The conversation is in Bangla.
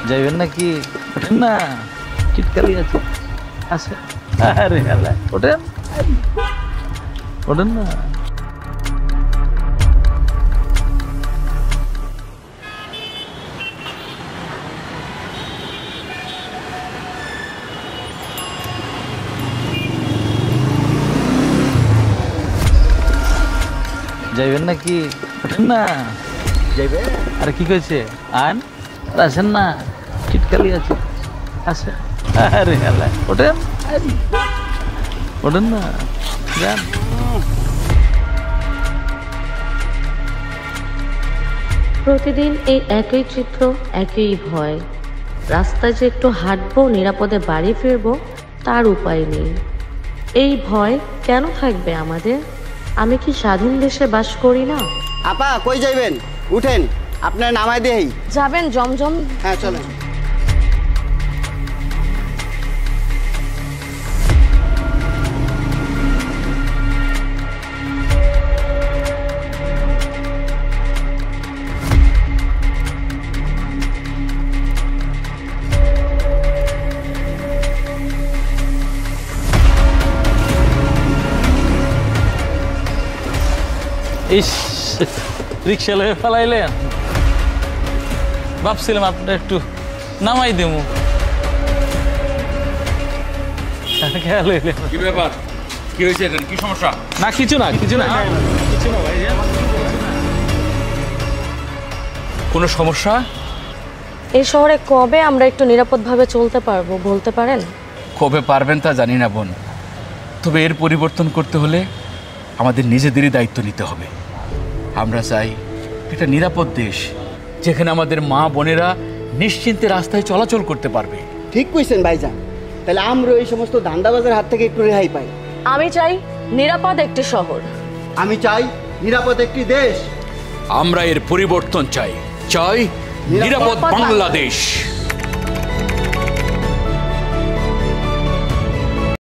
যাইবেন নাকি? ওঠেন না, শীতকালই আছে। আছে আরে আল্লাহ, ওঠেন ওঠেন না। যাইবেন নাকি? ওঠেন না, যাইবে। আরে কি কইছে? আন আসেন না, শীতকালই আছে। আছে আরে আল্লাহ, ওঠেন ওঠেন না, যান। প্রতিদিন এই একই চিত্র, একই ভয়। রাস্তায় যে একটু হাঁটবো, নিরাপদে বাড়ি ফিরবো, তার উপায় নেই। এই ভয় কেন থাকবে আমাদের? আমি কি স্বাধীন দেশে বাস করি না? আপা কই যাইবেন? উঠেন, আপনার নামাই দেই। যাবেন জমজম? হ্যাঁ চলেন। ইস, রিক্সা লয়ে ফেলাইলেন। ভাবছিলাম আপনার একটু নামাই দেবো। কি ব্যাপার? কি হয়েছে? কি সমস্যা? না কিছু না, কিছু না, কিছু না ভাই। কোনো সমস্যা? এই শহরে কবে আমরা একটু নিরাপদভাবে চলতে পারবো বলতে পারেন? কবে পারবেন তা জানি না বোন, তবে এর পরিবর্তন করতে হলে আমাদের নিজেদেরই দায়িত্ব নিতে হবে। আমরা চাই একটা নিরাপদ দেশ, যেখানে আমাদের মা বোনেরা নিশ্চিন্তে রাস্তায় চলাচল করতে পারবে। ঠিক কইছেন ভাইজান, তাহলে আমরা এই সমস্ত ধান্দাবাজের হাত থেকে একটু রেহাই পাই। আমি চাই নিরাপদ একটি শহর। আমি চাই নিরাপদ একটি দেশ। আমরা এর পরিবর্তন চাই, চাই নিরাপদ বাংলাদেশ।